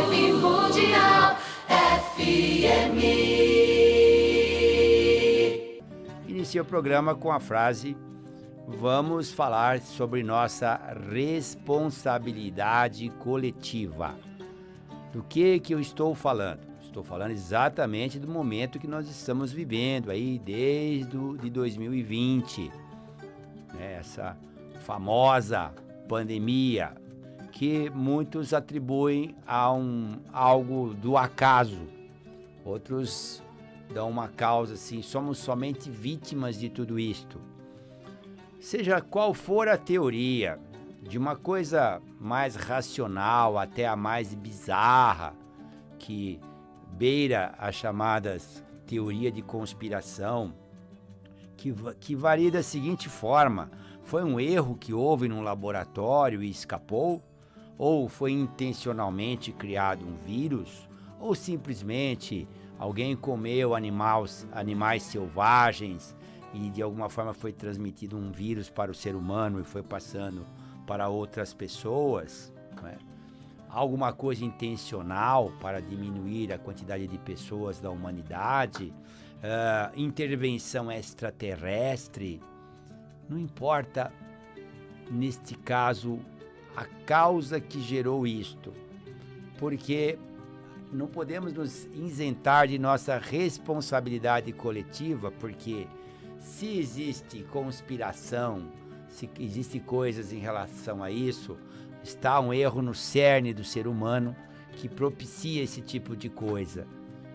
Vibe Mundial FM. Iniciei o programa com a frase: vamos falar sobre nossa responsabilidade coletiva. Do que eu estou falando? Estou falando exatamente do momento que nós estamos vivendo aí desde de 2020, né? Essa famosa pandemia que muitos atribuem a algo do acaso, outros dão uma causa assim, somos somente vítimas de tudo isto. Seja qual for a teoria, de uma coisa mais racional até a mais bizarra, que beira as chamadas teoria de conspiração, que varia da seguinte forma: foi um erro que houve num laboratório e escapou? Ou foi intencionalmente criado um vírus? Ou simplesmente alguém comeu animais selvagens e de alguma forma foi transmitido um vírus para o ser humano e foi passando para outras pessoas, né? Alguma coisa intencional para diminuir a quantidade de pessoas da humanidade, intervenção extraterrestre. Não importa, neste caso, a causa que gerou isto, porque não podemos nos isentar de nossa responsabilidade coletiva, porque se existe conspiração, se existe coisas em relação a isso, está um erro no cerne do ser humano que propicia esse tipo de coisa,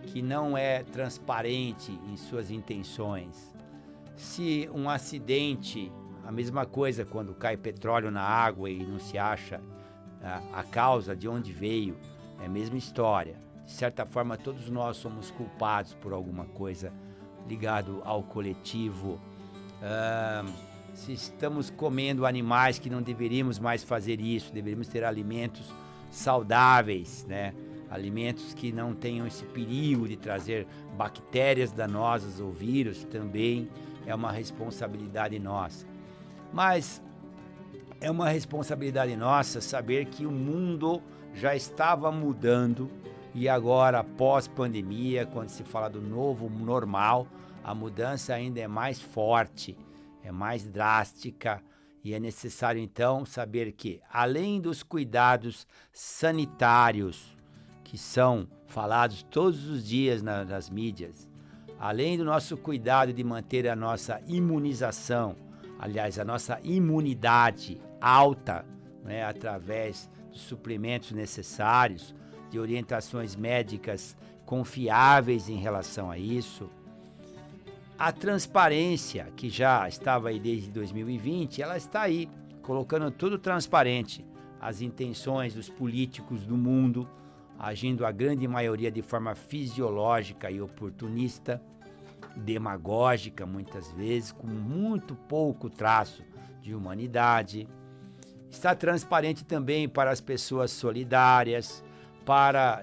que não é transparente em suas intenções. Se um acidente, a mesma coisa quando cai petróleo na água e não se acha a causa de onde veio, é a mesma história. De certa forma, todos nós somos culpados por alguma coisa ligado ao coletivo. Se estamos comendo animais que não deveríamos mais fazer isso, deveríamos ter alimentos saudáveis, né? Alimentos que não tenham esse perigo de trazer bactérias danosas ou vírus, também é uma responsabilidade nossa. Mas é uma responsabilidade nossa saber que o mundo já estava mudando e agora, pós-pandemia, quando se fala do novo normal, a mudança ainda é mais forte, é mais drástica e é necessário então saber que, além dos cuidados sanitários que são falados todos os dias nas mídias, além do nosso cuidado de manter a nossa imunização, aliás, a nossa imunidade alta, né, através dos suplementos necessários, de orientações médicas confiáveis em relação a isso, a transparência, que já estava aí desde 2020, ela está aí, colocando tudo transparente, as intenções dos políticos do mundo, agindo a grande maioria de forma fisiológica e oportunista, demagógica muitas vezes, com muito pouco traço de humanidade. Está transparente também para as pessoas solidárias,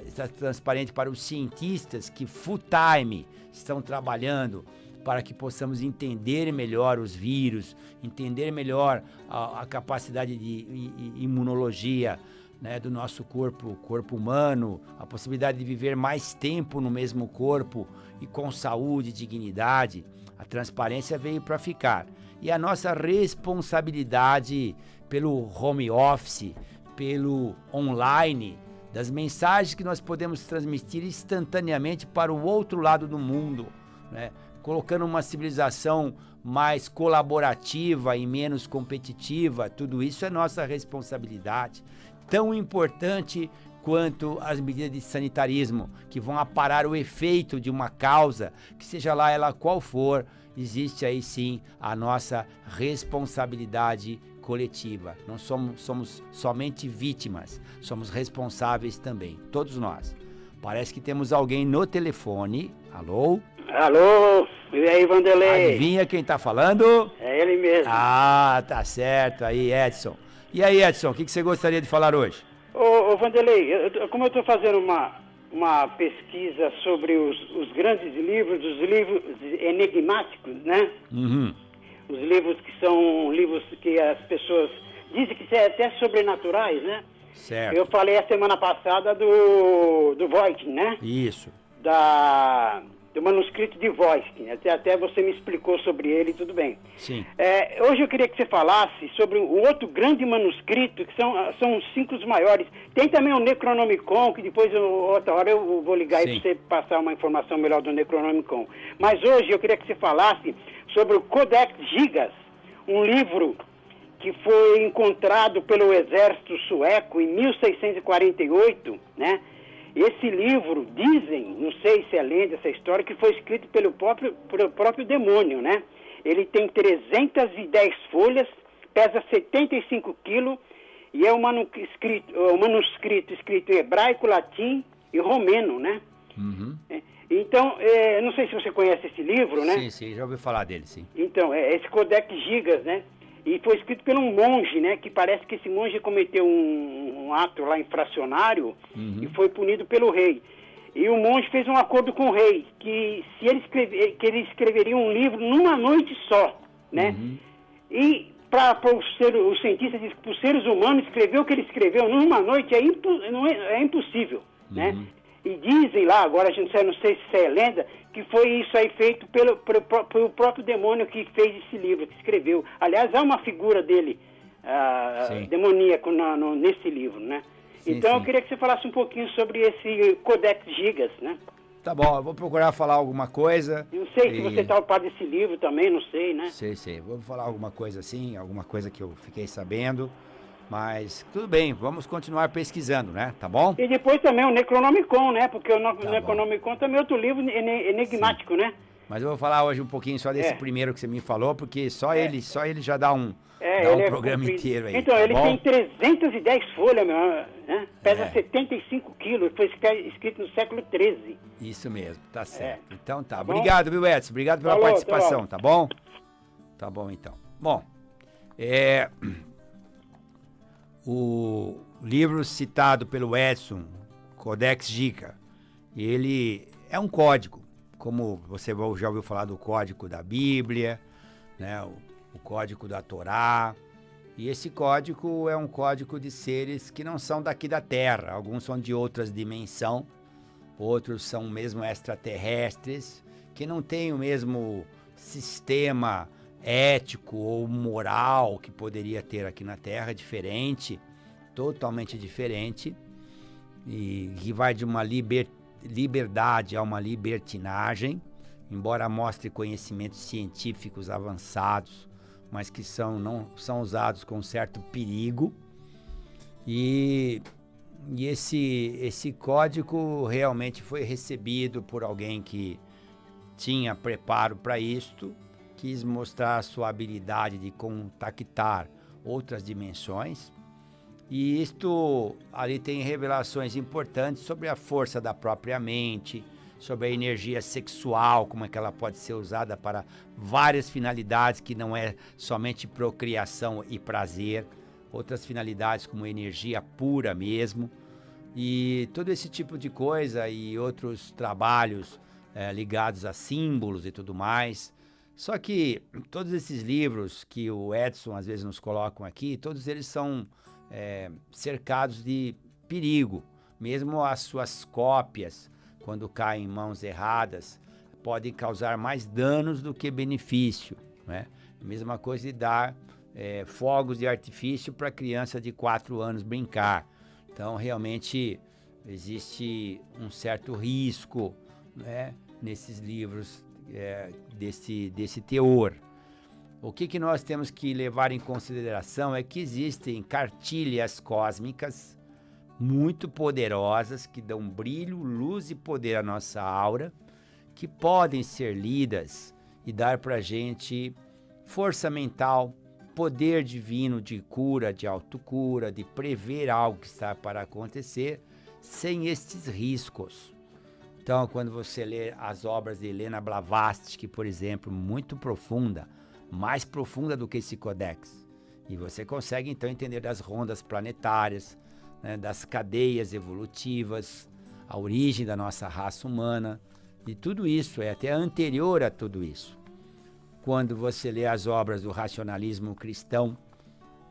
está transparente para os cientistas que full time estão trabalhando para que possamos entender melhor os vírus, entender melhor a capacidade de imunologia, né, do nosso corpo humano, a possibilidade de viver mais tempo no mesmo corpo e com saúde e dignidade. A transparência veio para ficar. E a nossa responsabilidade pelo home office, pelo online, das mensagens que nós podemos transmitir instantaneamente para o outro lado do mundo, né? Colocando uma civilização mais colaborativa e menos competitiva, tudo isso é nossa responsabilidade. Tão importante quanto as medidas de sanitarismo, que vão aparar o efeito de uma causa, que seja lá ela qual for, existe aí sim a nossa responsabilidade coletiva. Não somos somente vítimas, somos responsáveis também, todos nós. Parece que temos alguém no telefone. Alô? Alô? E aí, Vanderlei? Adivinha quem tá falando? É ele mesmo. Ah, tá certo. Aí, Edson. E aí, Edson, o que você gostaria de falar hoje? Ô Vanderlei, como eu estou fazendo uma pesquisa sobre os grandes livros, os livros enigmáticos, né? Uhum. Os livros que são livros que as pessoas dizem que são até sobrenaturais, né? Certo. Eu falei a semana passada do Voigt, né? Isso. Do manuscrito de Voigt. Até você me explicou sobre ele e tudo bem. Sim. Hoje eu queria que você falasse sobre um outro grande manuscrito, que são os 5 maiores. Tem também o Necronomicon, que depois, outra hora, eu vou ligar aí para você passar uma informação melhor do Necronomicon. Mas hoje eu queria que você falasse sobre o Codex Gigas, um livro que foi encontrado pelo exército sueco em 1648, né? Esse livro, dizem, não sei se é lenda essa história, que foi escrito pelo próprio demônio, né? Ele tem 310 folhas, pesa 75 quilos e é um manuscrito escrito em hebraico, latim e romeno, né? Uhum. Então, não sei se você conhece esse livro, né? Sim, já ouvi falar dele, sim. Então, esse Codex Gigas, né? E foi escrito por um monge, né? Que parece que esse monge cometeu um ato lá infracionário e foi punido pelo rei. E o monge fez um acordo com o rei, que ele escreveria um livro numa noite só, né? E para os cientistas dizem que para os seres humanos escrever o que ele escreveu numa noite é impossível, né? E dizem lá, agora a gente não sei se é lenda, que foi isso aí feito pelo próprio demônio que fez esse livro, que escreveu. Aliás, há uma figura dele, demoníaco, nesse livro, né? Sim, então sim. eu queria que você falasse um pouquinho sobre esse Codex Gigas, né? Tá bom, eu vou procurar falar alguma coisa. Eu não sei se você está ocupado desse livro também, não sei, né? Sei. Vou falar alguma coisa assim, alguma coisa que eu fiquei sabendo. Mas tudo bem, vamos continuar pesquisando, né? Tá bom? E depois também o Necronomicon, né? Porque o bom. Necronomicon também é outro livro enigmático, né? Mas eu vou falar hoje um pouquinho só desse primeiro que você me falou, porque só ele já dá um ele programa comprido. inteiro aí. Então, tá ele bom? tem 310 folhas, né? Pesa 75 quilos, foi escrito no século XIII. Isso mesmo, tá certo. Então tá. Tá bom? Obrigado, viu, Edson? Obrigado pela Falou, participação, até tá bom? Tá bom, então. Bom, o livro citado pelo Edson, Codex Gigas, ele é um código, como você já ouviu falar do código da Bíblia, né, o código da Torá, e esse código é um código de seres que não são daqui da Terra, alguns são de outras dimensões, outros são mesmo extraterrestres, que não têm o mesmo sistema ético ou moral que poderia ter aqui na Terra, diferente, totalmente diferente, e que vai de uma liberdade a uma libertinagem, embora mostre conhecimentos científicos avançados, mas que não são usados com certo perigo. E esse código realmente foi recebido por alguém que tinha preparo para isto, quis mostrar a sua habilidade de contactar outras dimensões. E isto ali tem revelações importantes sobre a força da própria mente, sobre a energia sexual, como é que ela pode ser usada para várias finalidades, que não é somente procriação e prazer, outras finalidades como energia pura mesmo. E todo esse tipo de coisa e outros trabalhos ligados a símbolos e tudo mais. Só que todos esses livros que o Edson às vezes nos colocam aqui, todos eles são cercados de perigo. Mesmo as suas cópias, quando caem em mãos erradas, podem causar mais danos do que benefício, né? A mesma coisa de dar fogos de artifício para criança de 4 anos brincar. Então, realmente, existe um certo risco, né, nesses livros desse teor. O que nós temos que levar em consideração é que existem cartilhas cósmicas muito poderosas que dão brilho, luz e poder à nossa aura, que podem ser lidas e dar para a gente força mental, poder divino de cura, de autocura, de prever algo que está para acontecer, sem estes riscos. Então, quando você lê as obras de Helena Blavatsky, por exemplo, muito profunda, mais profunda do que esse codex, e você consegue então entender das rondas planetárias, né, das cadeias evolutivas, a origem da nossa raça humana, e tudo isso é até anterior a tudo isso. Quando você lê as obras do racionalismo cristão,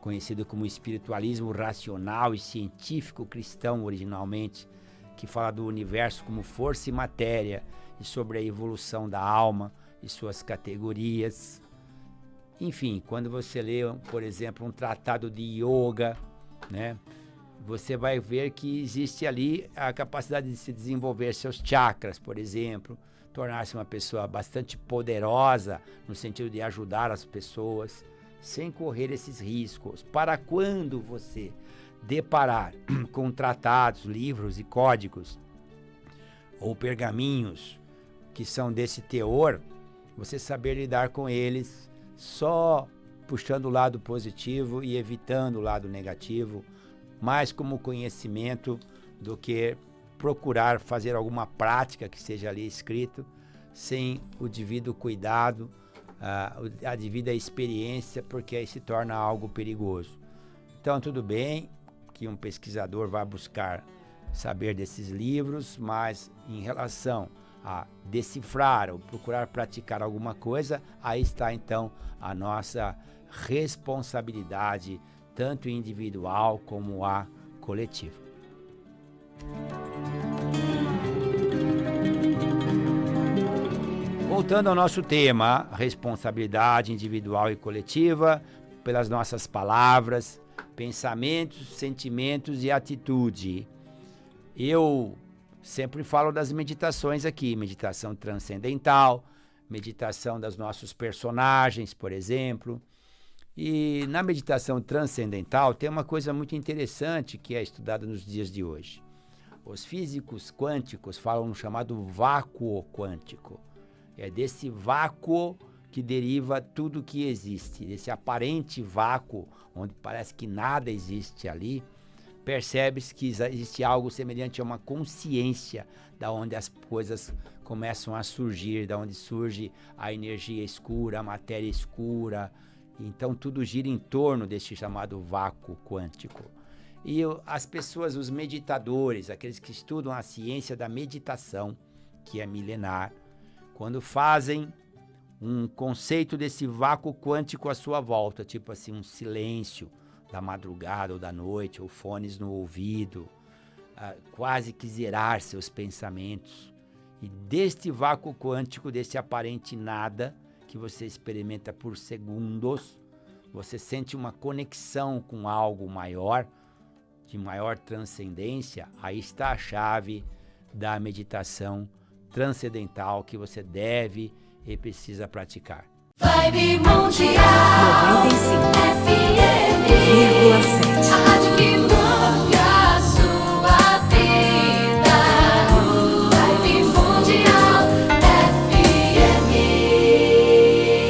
conhecido como espiritualismo racional e científico cristão originalmente, que fala do universo como força e matéria e sobre a evolução da alma e suas categorias. Enfim, quando você lê, por exemplo, um tratado de yoga, né, você vai ver que existe ali a capacidade de se desenvolver seus chakras, por exemplo, tornar-se uma pessoa bastante poderosa no sentido de ajudar as pessoas, sem correr esses riscos. Para quando você deparar com tratados, livros e códigos ou pergaminhos que são desse teor, você saber lidar com eles só puxando o lado positivo e evitando o lado negativo, mais como conhecimento do que procurar fazer alguma prática que seja ali escrito, sem o devido cuidado, a devida experiência, porque aí se torna algo perigoso. Então, tudo bem que um pesquisador vai buscar saber desses livros, mas em relação a decifrar ou procurar praticar alguma coisa, aí está então a nossa responsabilidade, tanto individual como a coletiva. Voltando ao nosso tema, responsabilidade individual e coletiva, pelas nossas palavras, pensamentos, sentimentos e atitude. Eu sempre falo das meditações aqui, meditação transcendental, meditação dos nossos personagens, por exemplo. E na meditação transcendental tem uma coisa muito interessante que é estudada nos dias de hoje. Os físicos quânticos falam no chamado vácuo quântico. É desse vácuo que deriva tudo que existe, desse aparente vácuo, onde parece que nada existe ali, percebe-se que existe algo semelhante a uma consciência, da onde as coisas começam a surgir, da onde surge a energia escura, a matéria escura. Então tudo gira em torno deste chamado vácuo quântico. E as pessoas, os meditadores, aqueles que estudam a ciência da meditação, que é milenar, quando fazem um conceito desse vácuo quântico à sua volta, tipo assim, um silêncio da madrugada ou da noite, ou fones no ouvido, quase que zerar seus pensamentos. E deste vácuo quântico, desse aparente nada, que você experimenta por segundos, você sente uma conexão com algo maior, de maior transcendência. Aí está a chave da meditação transcendental que você deve e precisa praticar. Vibe Mundial 95,7.